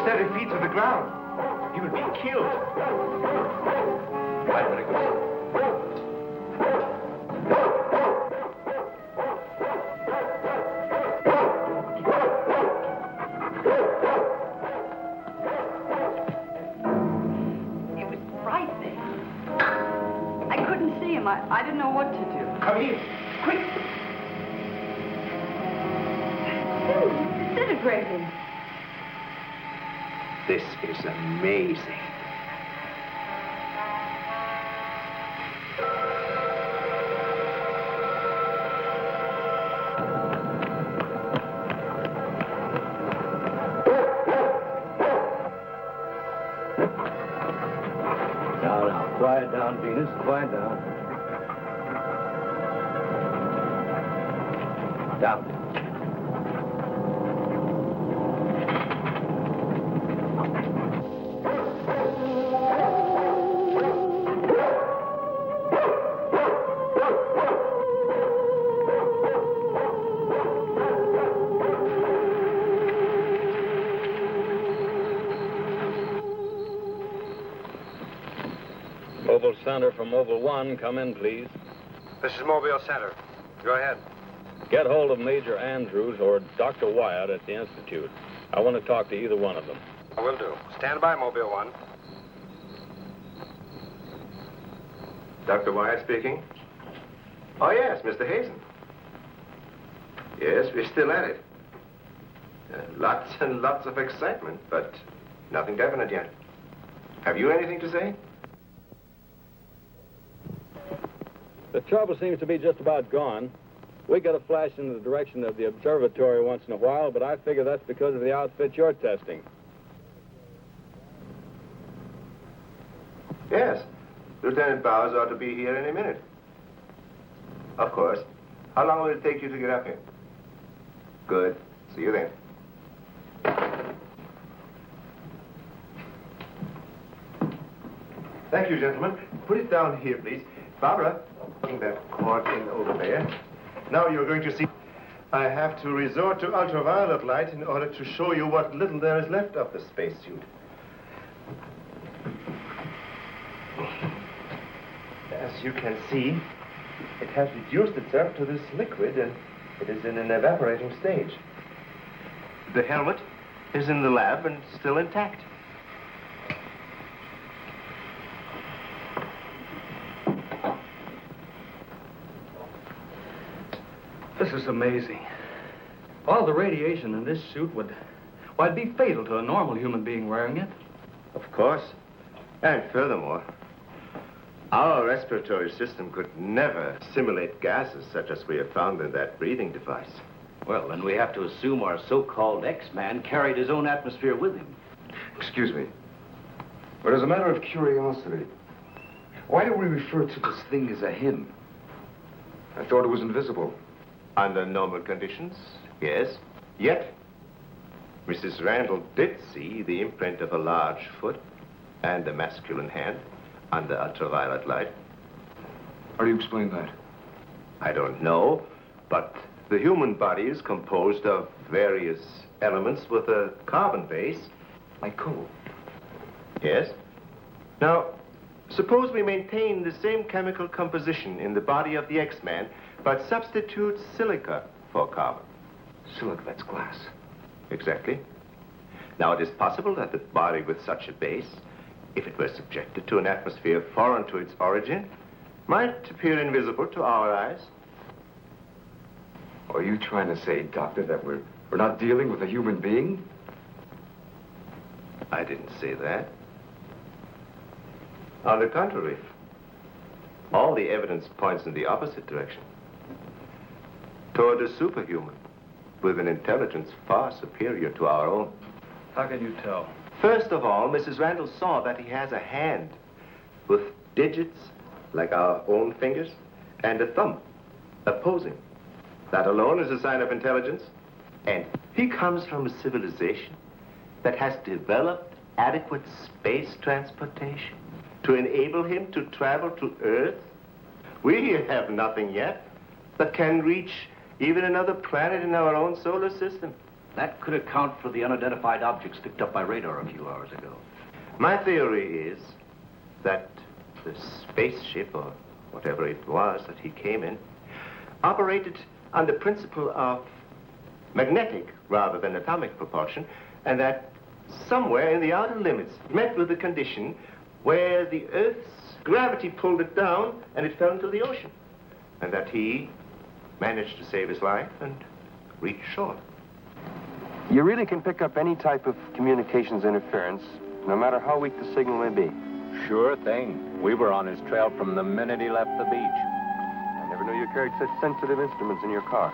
Steady feet to the ground. You would be killed. I'd better go. It was frightening. I couldn't see him. I didn't know what to do. Come here. Quick. Disintegrating. This is amazing. Now, quiet down, Venus. Quiet down. Down. Mobile Center from Mobile 1. Come in, please. This is Mobile Center. Go ahead. Get hold of Major Andrews or Dr. Wyatt at the Institute. I want to talk to either one of them. I will do. Stand by, Mobile 1. Dr. Wyatt speaking. Oh, yes, Mr. Hazen. Yes, we're still at it. Lots and lots of excitement, but nothing definite yet. Have you anything to say? The trouble seems to be just about gone. We get a flash in the direction of the observatory once in a while, but I figure that's because of the outfit you're testing. Yes. Lieutenant Bowers ought to be here any minute. Of course. How long will it take you to get up here? Good. See you then. Thank you, gentlemen. Put it down here, please. Barbara, putting that cord in over there. Now you're going to see. I have to resort to ultraviolet light in order to show you what little there is left of the spacesuit. As you can see, it has reduced itself to this liquid, and it is in an evaporating stage. The helmet is in the lab and still intact. This is amazing. All the radiation in this suit would, well, it'd be fatal to a normal human being wearing it. Of course. And furthermore, our respiratory system could never simulate gases such as we have found in that breathing device. Well, then we have to assume our so-called X-Man carried his own atmosphere with him. Excuse me, but as a matter of curiosity, why do we refer to this thing as a him? I thought it was invisible. Under normal conditions, yes. Yet, Mrs. Randall did see the imprint of a large foot and a masculine hand under ultraviolet light. How do you explain that? I don't know, but the human body is composed of various elements with a carbon base. Like coal? Yes. Now, suppose we maintain the same chemical composition in the body of the X-Man, but substitute silica for carbon. Silica, that's glass. Exactly. Now, it is possible that the body with such a base, if it were subjected to an atmosphere foreign to its origin, might appear invisible to our eyes. Are you trying to say, Doctor, that we're not dealing with a human being? I didn't say that. On the contrary, all the evidence points in the opposite direction. Toward a superhuman with an intelligence far superior to our own. How can you tell? First of all, Mrs. Randall saw that he has a hand with digits like our own fingers and a thumb opposing. That alone is a sign of intelligence. And he comes from a civilization that has developed adequate space transportation to enable him to travel to Earth. We have nothing yet that can reach even another planet in our own solar system. That could account for the unidentified objects picked up by radar a few hours ago. My theory is that the spaceship, or whatever it was that he came in, operated on the principle of magnetic rather than atomic propulsion, and that somewhere in the outer limits met with a condition where the Earth's gravity pulled it down and it fell into the ocean, and that he managed to save his life and reach shore. You really can pick up any type of communications interference, no matter how weak the signal may be. Sure thing. We were on his trail from the minute he left the beach. I never knew you carried such sensitive instruments in your car.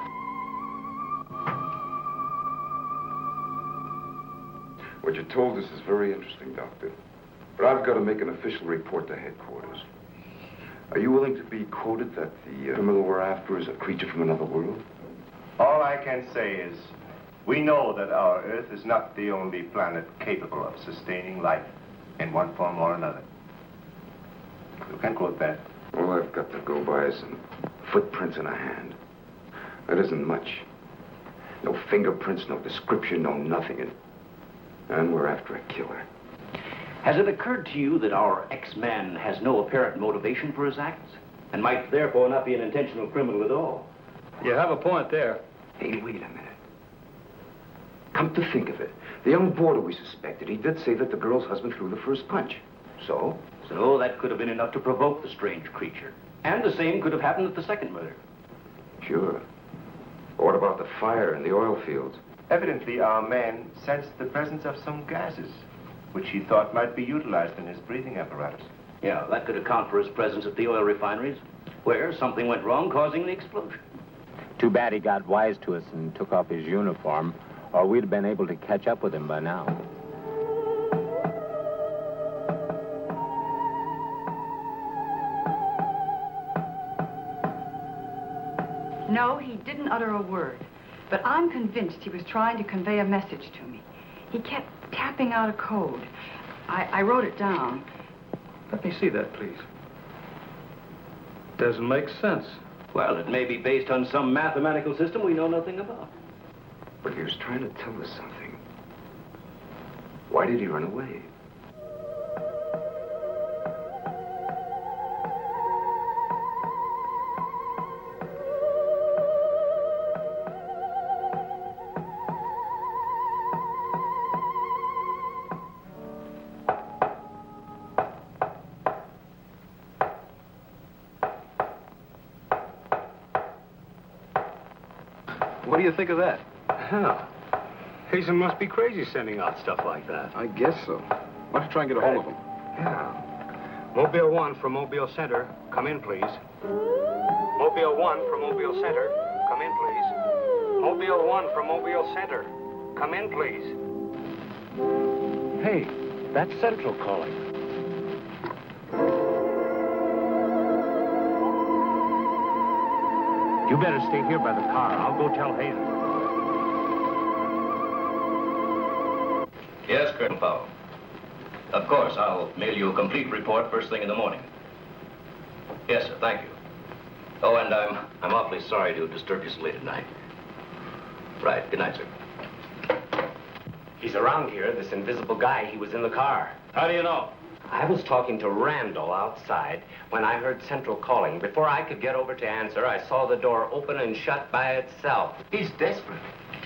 What you told us is very interesting, Doctor. But I've got to make an official report to headquarters. Are you willing to be quoted that the criminal we're after is a creature from another world? All I can say is, we know that our Earth is not the only planet capable of sustaining life in one form or another. You can quote that. All I've got to go by is some footprints in a hand. That isn't much. No fingerprints, no description, no nothing. And we're after a killer. Has it occurred to you that our X-Man has no apparent motivation for his acts, and might therefore not be an intentional criminal at all? You have a point there. Hey, wait a minute. Come to think of it, the young boarder we suspected, he did say that the girl's husband threw the first punch. So? So that could have been enough to provoke the strange creature. And the same could have happened at the second murder. Sure. But what about the fire in the oil fields? Evidently, our man sensed the presence of some gases, which he thought might be utilized in his breathing apparatus. Yeah, that could account for his presence at the oil refineries, where something went wrong, causing the explosion. Too bad he got wise to us and took off his uniform, or we'd have been able to catch up with him by now. No, he didn't utter a word. But I'm convinced he was trying to convey a message to me. He kept tapping out a code. I wrote it down. Let me see that, please. Doesn't make sense. Well, it may be based on some mathematical system we know nothing about. But he was trying to tell us something. Why did he run away? What do you think of that? Hell, Hazen must be crazy sending out stuff like that. I guess so. Why don't you try and get a hold of him? Yeah. Mobile 1 from Mobile Center. Come in, please. Mobile 1 from Mobile Center. Come in, please. Mobile 1 from Mobile Center. Come in, please. Hey, that's Central calling. You better stay here by the car. I'll go tell Hazen. Yes, Colonel Powell. Of course, I'll mail you a complete report first thing in the morning. Yes, sir, thank you. Oh, and I'm awfully sorry to disturb you so late at night. Right, good night, sir. He's around here, this invisible guy. He was in the car. How do you know? I was talking to Randall outside when I heard Central calling. Before I could get over to answer, I saw the door open and shut by itself. He's desperate.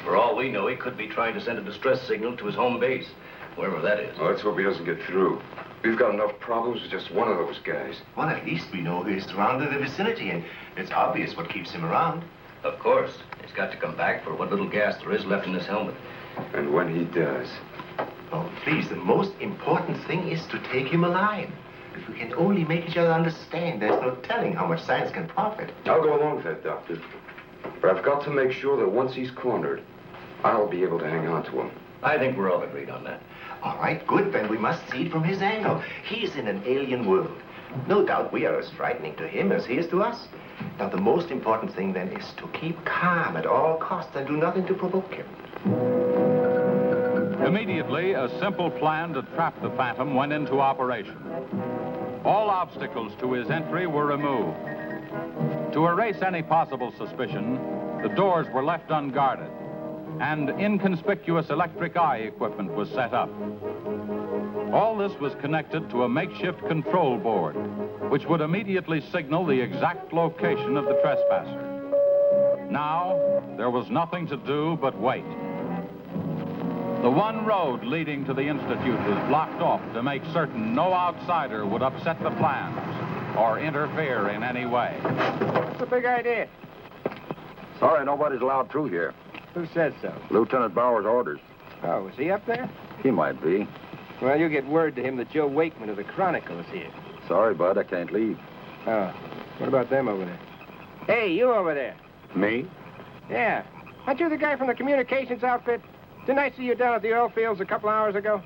For all we know, he could be trying to send a distress signal to his home base, wherever that is. Well, let's hope he doesn't get through. We've got enough problems with just one of those guys. Well, at least we know he's surrounded the vicinity, and it's obvious what keeps him around. Of course. He's got to come back for what little gas there is left in his helmet. And when he does... Oh, please, the most important thing is to take him alive. If we can only make each other understand, there's no telling how much science can profit. I'll go along with that, Doctor. But I've got to make sure that once he's cornered, I'll be able to hang on to him. I think we're all agreed on that. All right, good. Then we must see it from his angle. He's in an alien world. No doubt we are as frightening to him as he is to us. Now, the most important thing, then, is to keep calm at all costs and do nothing to provoke him. Immediately, a simple plan to trap the Phantom went into operation. All obstacles to his entry were removed. To erase any possible suspicion, the doors were left unguarded, and inconspicuous electric eye equipment was set up. All this was connected to a makeshift control board, which would immediately signal the exact location of the trespasser. Now, there was nothing to do but wait. The one road leading to the Institute was blocked off to make certain no outsider would upset the plans or interfere in any way. What's the big idea? Sorry, nobody's allowed through here. Who says so? Lieutenant Bauer's orders. Oh, is he up there? He might be. Well, you get word to him that Joe Wakeman of the Chronicle is here. Sorry, bud, I can't leave. Oh, what about them over there? Hey, you over there. Me? Yeah. Aren't you the guy from the communications outfit? Didn't I see you down at the oil fields a couple hours ago?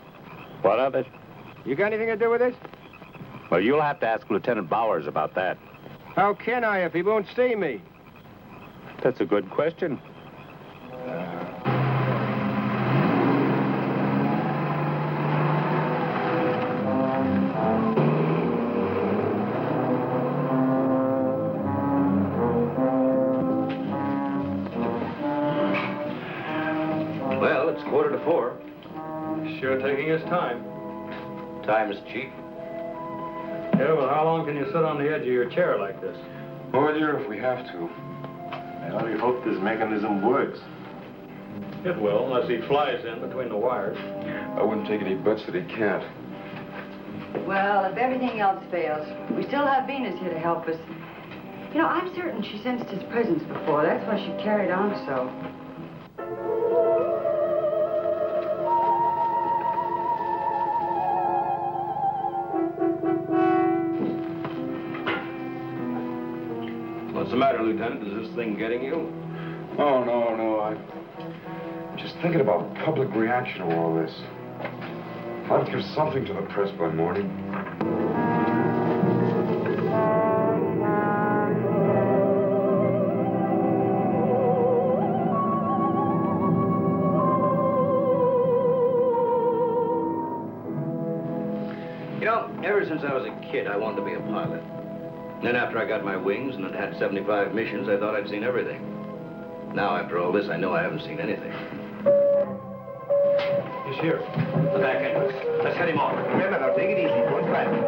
What of it? You got anything to do with this? Well, you'll have to ask Lieutenant Bowers about that. How can I if he won't see me? That's a good question. Well, it's 3:45. Sure taking his time. Time is cheap. Yeah, well, how long can you sit on the edge of your chair like this? All year if we have to. I only hope this mechanism works. It will, unless he flies in between the wires. I wouldn't take any bets that he can't. Well, if everything else fails, we still have Venus here to help us. You know, I'm certain she sensed his presence before. That's why she carried on so. What's the matter, Lieutenant? Is this thing getting you? Oh, no. I'm just thinking about public reaction to all this. I'd give something to the press by morning. You know, ever since I was a kid, I wanted to be a pilot. And then after I got my wings and had 75 missions, I thought I'd seen everything. Now, after all this, I know I haven't seen anything. He's here. The back entrance. Let's head him off. Remember, now, take it easy. Don't crash.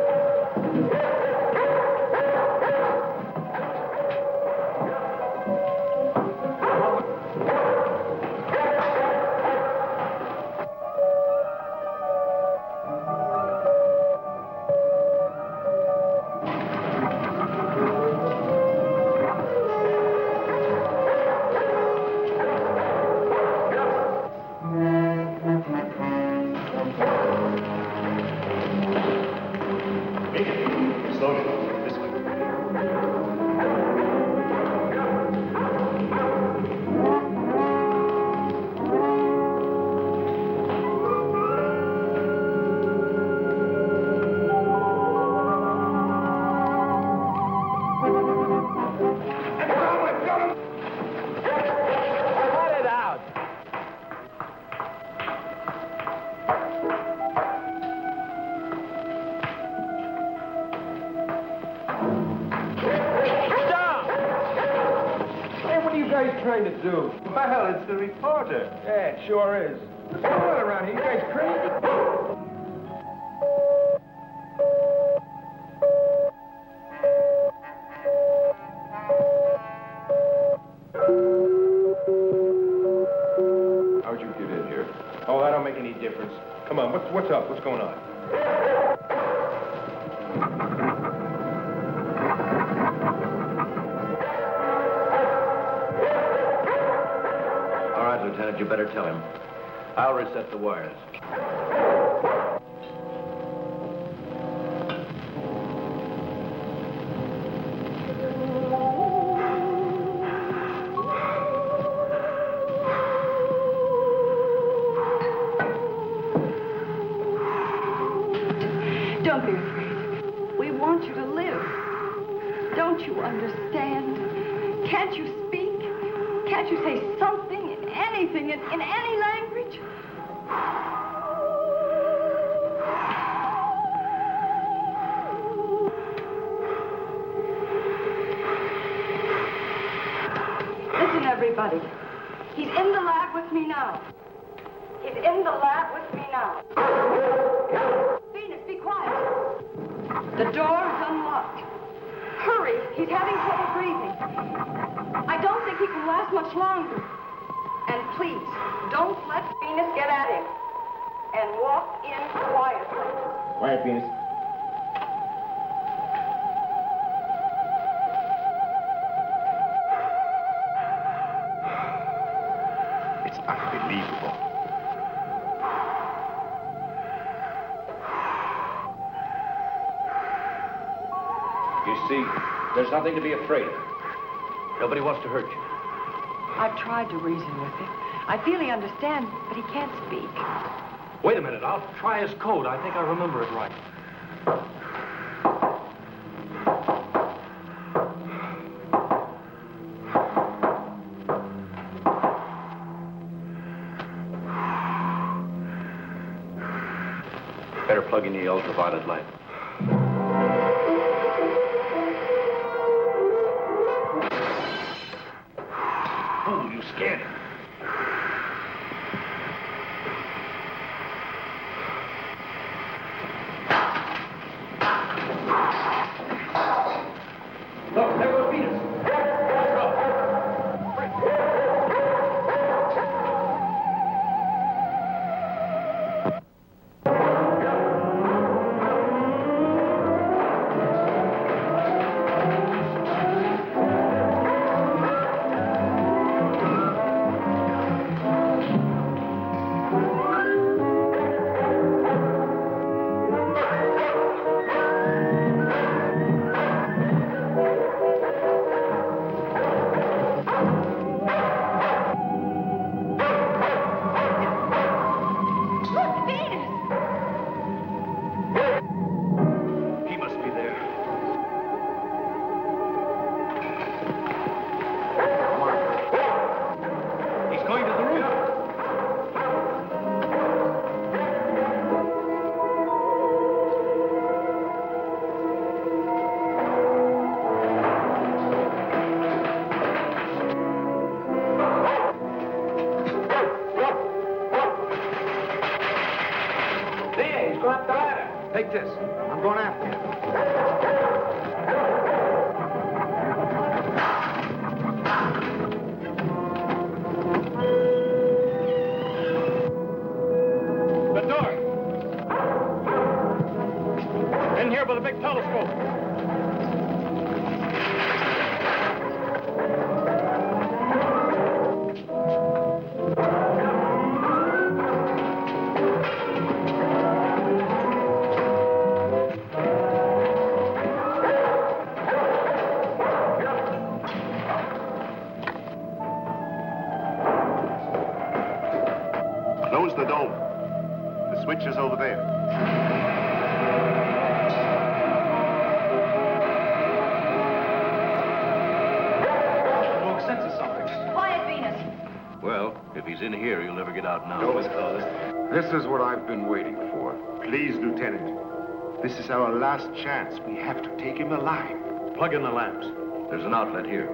Trying to do? Well, it's the reporter. Yeah, it sure is. What's going on around here? You guys crazy? How'd you get in here? Oh, that don't make any difference. Come on, what's up? What's going on? Lieutenant, you better tell him. I'll reset the wires. Don't be afraid. We want you to live. Don't you understand? Can't you speak? Can't you say something? Anything in any language? Listen, everybody. He's in the lab with me now. He's in the lab with me now. Venus, be quiet. The door is unlocked. Hurry, he's having trouble breathing. I don't think he can last much longer. And please, don't let Venus get at him. And walk in quietly. Quiet, Venus. It's unbelievable. You see, there's nothing to be afraid of. Nobody wants to hurt you. I've tried to reason with him. I feel he understands, but he can't speak. Wait a minute, I'll try his code. I think I remember it right. Better plug in the ultraviolet light. Oh, you scared him. Look, there goes Venus. Take this. I'm going after you. The door. In here with a big telescope. Close the dome. The switch is over there. Smoke senses something. Quiet, Venus. Well, if he's in here, he'll never get out now. Door was closed. This is what I've been waiting for. Please, Lieutenant. This is our last chance. We have to take him alive. Plug in the lamps. There's an outlet here.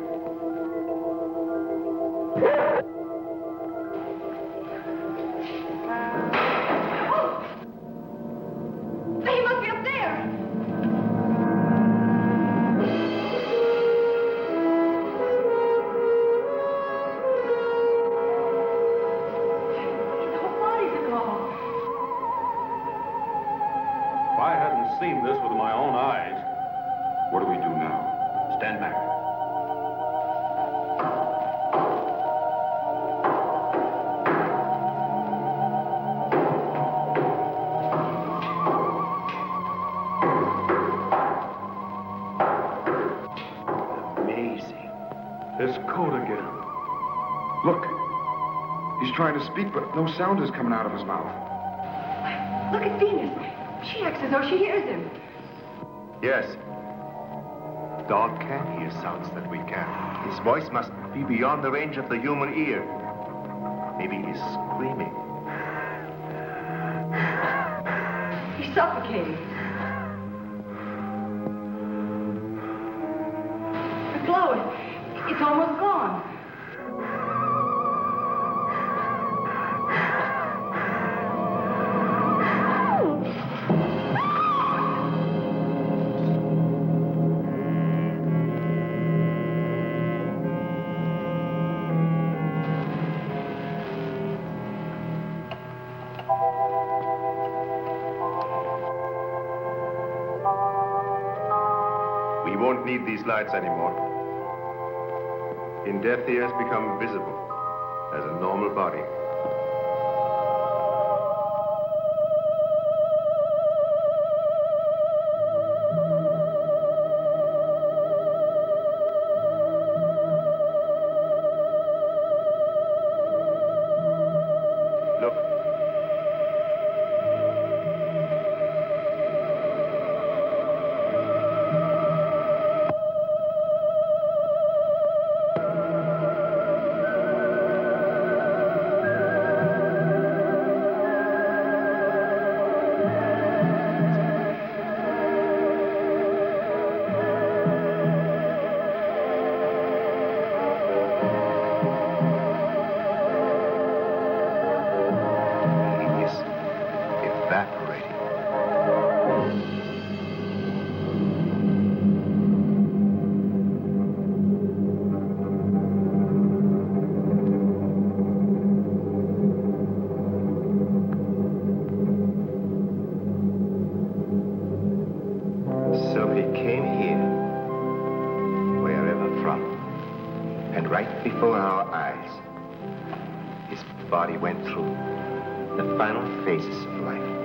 He must be up there. The whole bodies are gone. If I hadn't seen this with my own eyes. What do we do now? Stand back. Amazing. This code again. Look. He's trying to speak, but no sound is coming out of his mouth. Look at Venus. She acts as though she hears him. Yes. Dog can hear sounds that we can. His voice must be beyond the range of the human ear. Maybe he's screaming. He's suffocating. The glow, it's almost gone. We won't need these lights anymore. In death, he has become visible as a normal body. Look. He is evaporating. So he came here, wherever from, and right before our eyes, his body went through the final phases of life.